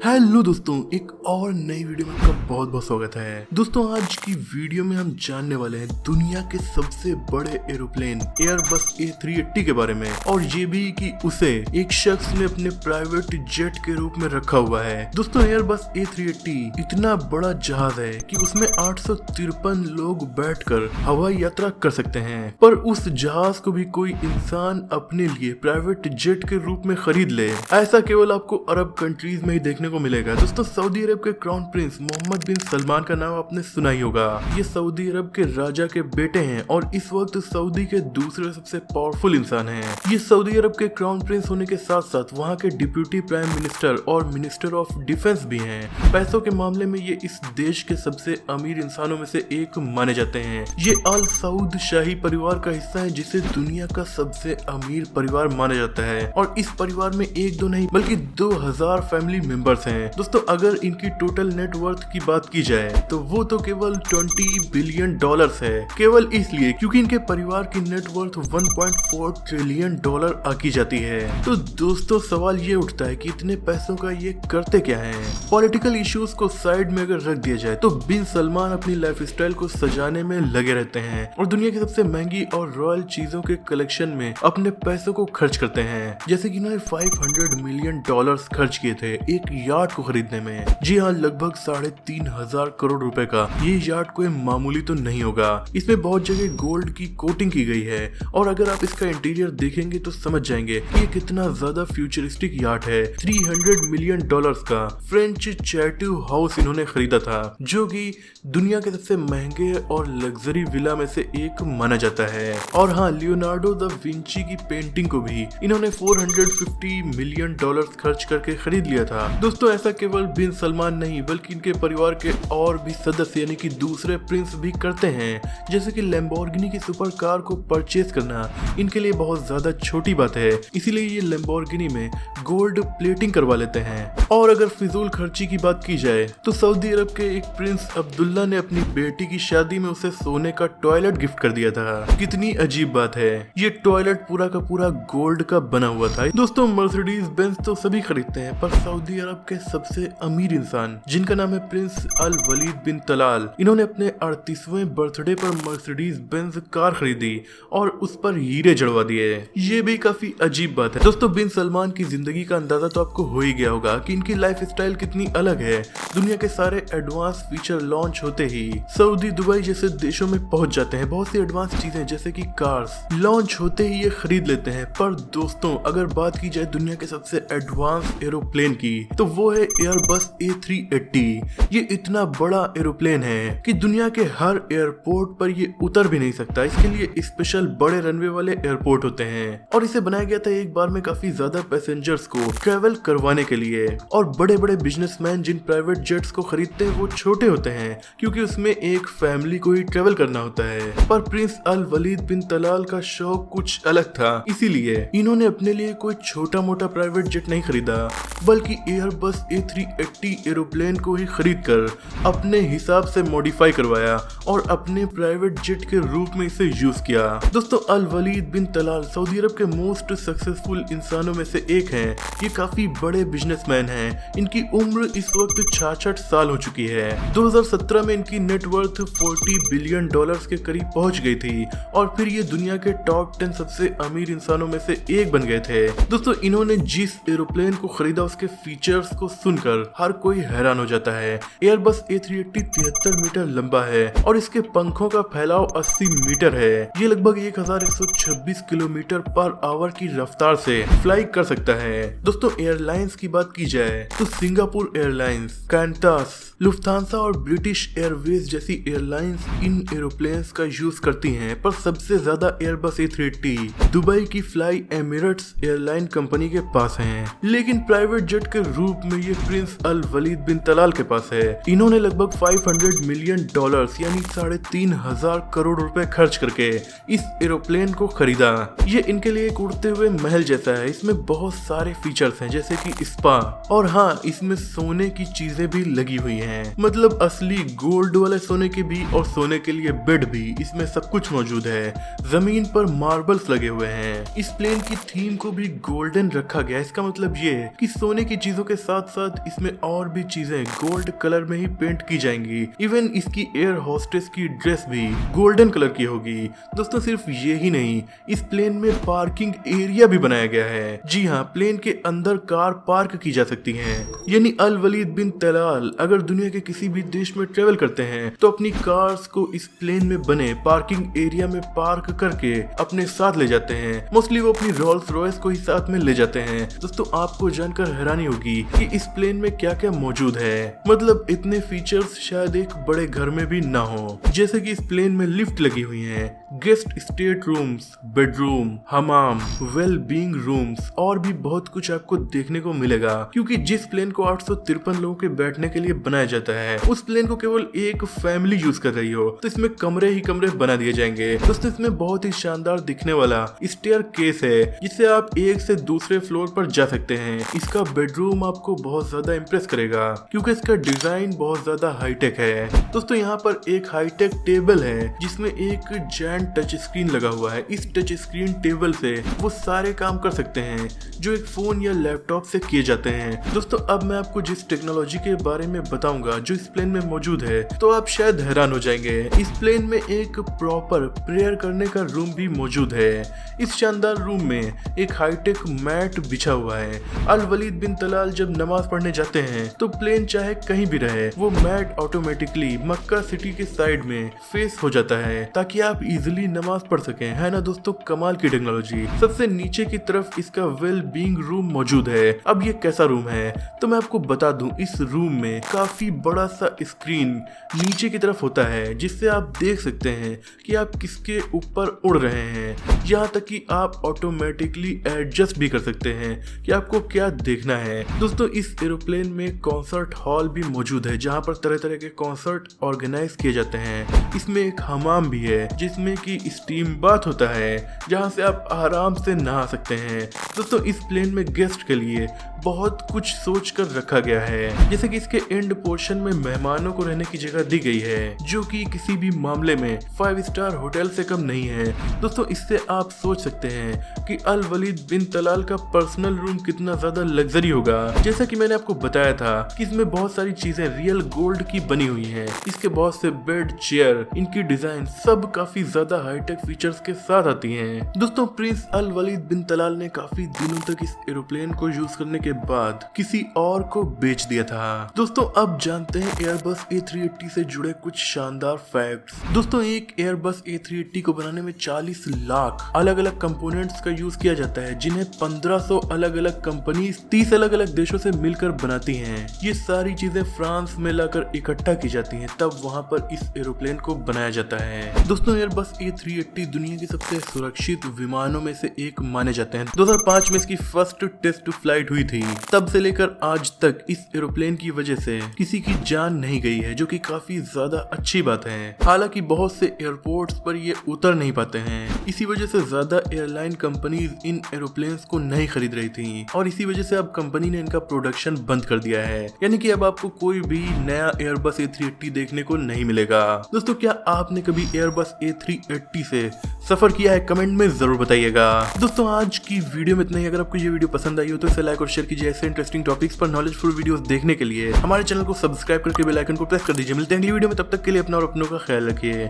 Hello दोस्तों, एक और नई वीडियो में आपका बहुत बहुत स्वागत है। दोस्तों आज की वीडियो में हम जानने वाले हैं दुनिया के सबसे बड़े एरोप्लेन एयरबस A380 के बारे में, और ये भी कि उसे एक शख्स ने अपने प्राइवेट जेट के रूप में रखा हुआ है। दोस्तों एयरबस A380 इतना बड़ा जहाज है कि उसमें 853 लोग बैठकर हवाई यात्रा कर सकते हैं, पर उस जहाज को भी कोई इंसान अपने लिए प्राइवेट जेट के रूप में खरीद ले, ऐसा केवल आपको अरब कंट्रीज में ही देखने को मिलेगा। दोस्तों सऊदी अरब के क्राउन प्रिंस मोहम्मद बिन सलमान का नाम आपने सुना ही होगा। ये सऊदी अरब के राजा के बेटे हैं और इस वक्त सऊदी के दूसरे सबसे पावरफुल इंसान हैं। ये सऊदी अरब के क्राउन प्रिंस होने के साथ साथ वहाँ के डिप्यूटी प्राइम मिनिस्टर और मिनिस्टर ऑफ डिफेंस भी हैं। पैसों के मामले में ये इस देश के सबसे अमीर इंसानों में से एक माने जाते हैं। ये अल सऊद शाही परिवार का हिस्सा है जिसे दुनिया का सबसे अमीर परिवार माना जाता है, और इस परिवार में एक दो नहीं बल्कि 2000 फैमिली मेंबर्स हैं। दोस्तों अगर इनकी टोटल नेटवर्थ की बात की जाए तो वो तो केवल $20 बिलियन है, केवल इसलिए क्योंकि इनके परिवार की नेटवर्थ $1.4 ट्रिलियन आकी जाती है। तो दोस्तों सवाल ये उठता है कि इतने पैसों का ये करते क्या हैं? पॉलिटिकल इश्यूज को साइड में अगर रख दिया जाए तो बिन सलमान अपनी लाइफस्टाइल को सजाने में लगे रहते हैं और दुनिया की सबसे महंगी और रॉयल चीजों के कलेक्शन में अपने पैसों को खर्च करते हैं। जैसे कि इन्होंने $500 मिलियन खर्च किए थे एक यार्ड को खरीदने में। जी हाँ, लगभग 3,500 करोड़ रुपए का ये यार्ड कोई मामूली तो नहीं होगा। इसमें बहुत जगह गोल्ड की कोटिंग की गई है, और अगर आप इसका इंटीरियर देखेंगे तो समझ जाएंगे कि ये कितना ज्यादा फ्यूचरिस्टिक यार्ड है। $300 मिलियन का फ्रेंच चैटू हाउस इन्होंने खरीदा था, जो कि दुनिया के सबसे महंगे और लग्जरी विला में से एक माना जाता है। और हाँ, लियोनार्डो दा विंची की पेंटिंग को भी इन्होंने $450 मिलियन खर्च करके खरीद लिया था। दोस्तों ऐसा केवल बिन सलमान नहीं बल्कि इनके परिवार के और भी सदस्य यानी कि दूसरे प्रिंस भी करते हैं। जैसे कि लैम्बोर्गिनी की सुपर कार को परचेज करना इनके लिए बहुत ज्यादा छोटी बात है, इसीलिए ये लैम्बोर्गिनी में गोल्ड प्लेटिंग करवा लेते हैं। और अगर फिजूल खर्ची की बात की जाए तो सऊदी अरब के एक प्रिंस अब्दुल्ला ने अपनी बेटी की शादी में उसे सोने का टॉयलेट गिफ्ट कर दिया था। कितनी अजीब बात है, ये टॉयलेट पूरा का पूरा गोल्ड का बना हुआ था। दोस्तों मर्सिडीज बेंज तो सभी खरीदते हैं, पर सऊदी अरब के सबसे अमीर इंसान जिनका नाम है प्रिंस अल वलीद बिन तलाल, इन्होंने अपने 38वें बर्थडे पर मर्सिडीज बेंज कार खरीदी और उस पर हीरे जड़वा दिए। ये भी काफी अजीब बात है। दोस्तों बिन सलमान की जिंदगी का अंदाजा तो आपको हो ही गया होगा कि इनकी लाइफ स्टाइल कितनी अलग है। दुनिया के सारे एडवांस फीचर लॉन्च होते ही सऊदी दुबई जैसे देशों में पहुंच जाते हैं। बहुत सी एडवांस चीजें जैसे कि कार्स लॉन्च होते ही ये खरीद लेते हैं। पर दोस्तों अगर बात की जाए दुनिया के सबसे एडवांस एरोप्लेन की तो वो है एयरबस A380। ये इतना बड़ा एरोप्लेन है कि दुनिया के हर एयरपोर्ट पर ये उतर भी नहीं सकता। इसके लिए स्पेशल बड़े रनवे वाले एयरपोर्ट होते हैं, और इसे बनाया गया था एक बार में काफी ज्यादा पैसेंजर्स को ट्रेवल करवाने के लिए। और बड़े बड़े बिजनेसमैन जिन प्राइवेट जेट्स को खरीदते हैं वो छोटे होते हैं क्योंकि उसमें एक फैमिली को ही ट्रेवल करना होता है। पर प्रिंस अल वलीद बिन तलाल का शौक कुछ अलग था, इसीलिए इन्होंने अपने लिए कोई छोटा मोटा प्राइवेट जेट नहीं खरीदा बल्कि एयरबस A380 एरोप्लेन को ही खरीदकर अपने हिसाब से मॉडिफाई करवाया और अपने प्राइवेट जेट के रूप में इसे यूज किया। दोस्तों अल वलीद बिन तलाल सऊदी अरब के मोस्ट सक्सेसफुल इंसानों में से एक हैं। ये काफी बड़े बिजनेसमैन हैं। इनकी उम्र इस वक्त 66 साल हो चुकी है। 2017 में इनकी नेटवर्थ $40 बिलियन के करीब पहुंच गई थी, और फिर ये दुनिया के टॉप 10 सबसे अमीर इंसानों में से एक बन गए थे। दोस्तों इन्होंने जिस एरोप्लेन को खरीदा उसके फीचर्स को सुनकर हर कोई हैरान हो जाता है। एयरबस A380 73 मीटर लंबा है और इसके पंखों का फैलाव 80 मीटर है। ये लगभग 1126 किलोमीटर पर आवर की रफ्तार से फ्लाई कर सकता है। दोस्तों एयरलाइंस की बात की जाए तो सिंगापुर एयरलाइंस, कैंटास, लुफ्थांसा और ब्रिटिश एयरवेज जैसी एयरलाइंस इन एरोप्लेन्स का यूज करती हैं, पर सबसे ज्यादा एयरबस A380 दुबई की फ्लाई एमिरेट्स एयरलाइन कंपनी के पास हैं। लेकिन प्राइवेट जेट के रूप में ये प्रिंस अल वलीद बिन तलाल के पास है। इन्होंने लगभग $500 मिलियन यानी 3,500 करोड़ रुपए खर्च करके इस एरोप्लेन को खरीदा। ये इनके लिए एक उड़ते हुए महल जैसा है। इसमें बहुत सारे फीचर्स हैं जैसे कि स्पा, और हाँ इसमें सोने की चीजें भी लगी हुई हैं। मतलब असली गोल्ड वाले सोने के भी और सोने के लिए बेड भी, इसमें सब कुछ मौजूद है। जमीन पर मार्बल्स लगे हुए हैं। इस प्लेन की थीम को भी गोल्डन रखा गया। इसका मतलब ये है कि सोने की चीजों के साथ साथ साथ इसमें और भी चीजें गोल्ड कलर में ही पेंट की जाएंगी। इवन इसकी एयर होस्टेस की ड्रेस भी गोल्डन कलर की होगी। दोस्तों सिर्फ ये ही नहीं, इस प्लेन में पार्किंग एरिया भी बनाया गया है। जी हाँ, प्लेन के अंदर कार पार्क की जा सकती हैं। यानी अल वलीद बिन तलाल अगर दुनिया के किसी भी देश में ट्रेवल करते हैं तो अपनी कार्स को इस प्लेन में बने पार्किंग एरिया में पार्क करके अपने साथ ले जाते हैं। मोस्टली वो अपनी रोल्स रॉयस को ही साथ में ले जाते हैं। दोस्तों आपको जानकर हैरानी होगी कि इस प्लेन में क्या क्या मौजूद है। मतलब इतने फीचर्स शायद एक बड़े घर में भी ना हो। जैसे कि इस प्लेन में लिफ्ट लगी हुई है, गेस्ट स्टेट रूम्स, बेडरूम, हमाम, वेल बीइंग रूम्स और भी बहुत कुछ आपको देखने को मिलेगा। क्योंकि जिस प्लेन को 853 लोगों के बैठने के लिए बनाया जाता है उस प्लेन को केवल एक फैमिली यूज कर रही हो, तो इसमें कमरे ही कमरे बना दिए जाएंगे। दोस्तों इसमें बहुत ही शानदार दिखने वाला स्टेयर केस है जिससे आप एक से दूसरे फ्लोर पर जा सकते हैं। इसका बेडरूम आपको बहुत ज्यादा इम्प्रेस करेगा क्योंकि इसका डिजाइन बहुत ज्यादा हाईटेक है। दोस्तों यहाँ पर एक हाईटेक टेबल है जिसमें एक जायंट टच स्क्रीन लगा हुआ है। इस टच स्क्रीन टेबल से वो सारे काम कर सकते हैं जो एक फोन या लैपटॉप से किए जाते हैं। दोस्तों अब मैं आपको जिस टेक्नोलॉजी के बारे में बताऊंगा जो इस प्लेन में मौजूद है तो आप शायद हैरान हो जाएंगे। इस प्लेन में एक प्रॉपर प्रेयर करने का रूम भी मौजूद है। इस शानदार रूम में एक हाईटेक मैट बिछा हुआ है। अल वलीद बिन तलाल जब नमाज पढ़ने जाते हैं तो प्लेन चाहे कहीं भी रहे वो मैट ऑटोमेटिकली मक्का सिटी के साइड में फेस हो जाता है ताकि आप इजिली नमाज पढ़ सकें। है ना दोस्तों, कमाल की टेक्नोलॉजी। सबसे नीचे की तरफ इसका वेल बीइंग रूम मौजूद है। अब ये कैसा रूम है तो मैं आपको बता दूं, इस रूम में काफी बड़ा सा स्क्रीन नीचे की तरफ होता है जिससे आप देख सकते हैं कि आप किसके ऊपर उड़ रहे हैं। यहाँ तक कि आप ऑटोमेटिकली एडजस्ट भी कर सकते हैं कि आपको क्या देखना है। दोस्तों इस एरोप्लेन में कॉन्सर्ट हॉल भी मौजूद है जहाँ पर तरह तरह के कॉन्सर्ट ऑर्गेनाइज किए जाते हैं। इसमें एक हमाम भी है जिसमें कि स्टीम बाथ होता है जहाँ से आप आराम से नहा सकते हैं। दोस्तों इस प्लेन में गेस्ट के लिए बहुत कुछ सोच कर रखा गया है। जैसे कि इसके एंड पोर्शन में मेहमानों को रहने की जगह दी गई है जो कि किसी भी मामले में 5 स्टार होटल से कम नहीं है। दोस्तों इससे आप सोच सकते हैं कि अल वलीद बिन तलाल का पर्सनल रूम कितना ज्यादा लग्जरी होगा। जैसा कि मैंने आपको बताया था कि इसमें बहुत सारी चीजें रियल गोल्ड की बनी हुई हैं। इसके बहुत से बेड, चेयर, इनकी डिजाइन सब काफी ज्यादा हाईटेक फीचर्स के साथ आती हैं। दोस्तों प्रिंस अल वलीद बिन तलाल ने काफी दिनों तक इस एरोप्लेन को यूज करने के बाद किसी और को बेच दिया था। दोस्तों अब जानते हैं एयरबस A380 से जुड़े कुछ शानदार फैक्ट्स। दोस्तों एक एयरबस A380 को बनाने में 40 लाख अलग अलग कंपोनेंट्स का यूज किया जाता है जिन्हें 1500 अलग अलग कंपनी 30 अलग अलग देशों से मिलकर बनाती हैं। ये सारी चीजें फ्रांस में लाकर इकट्ठा की जाती हैं, तब वहां पर इस एरोप्लेन को बनाया जाता है। दोस्तों एयरबस A380 दुनिया के सबसे सुरक्षित विमानों में से एक माने जाते हैं। 2005 में इसकी फर्स्ट टेस्ट फ्लाइट हुई थी। तब से लेकर आज तक इस एरोप्लेन की वजह से किसी की जान नहीं गई है, जो कि काफी ज्यादा अच्छी बात है। हालांकि बहुत से एयरपोर्ट्स पर ये उतर नहीं पाते हैं, इसी वजह से ज्यादा एयरलाइन कंपनीज इन एरोप्लेन्स को नहीं खरीद रही थी और इसी वजह से अब कंपनी ने इनका प्रोडक्शन बंद कर दिया है। यानी कि अब आपको कोई भी नया एयरबस A380 देखने को नहीं मिलेगा। दोस्तों क्या आपने कभी एयरबस A380 से सफर किया है? कमेंट में जरूर बताइएगा। दोस्तों आज की वीडियो में इतना ही। अगर आपको ये वीडियो पसंद आई हो तो इसे लाइक और शेयर कीजिए। ऐसे इंटरेस्टिंग टॉपिक्स पर नॉलेजफुल वीडियोस देखने के लिए हमारे चैनल को सब्सक्राइब करके बेल आइकन को प्रेस कर दीजिए। मिलते हैं अगली वीडियो में, तब तक के लिए अपना और अपनों का ख्याल रखिए।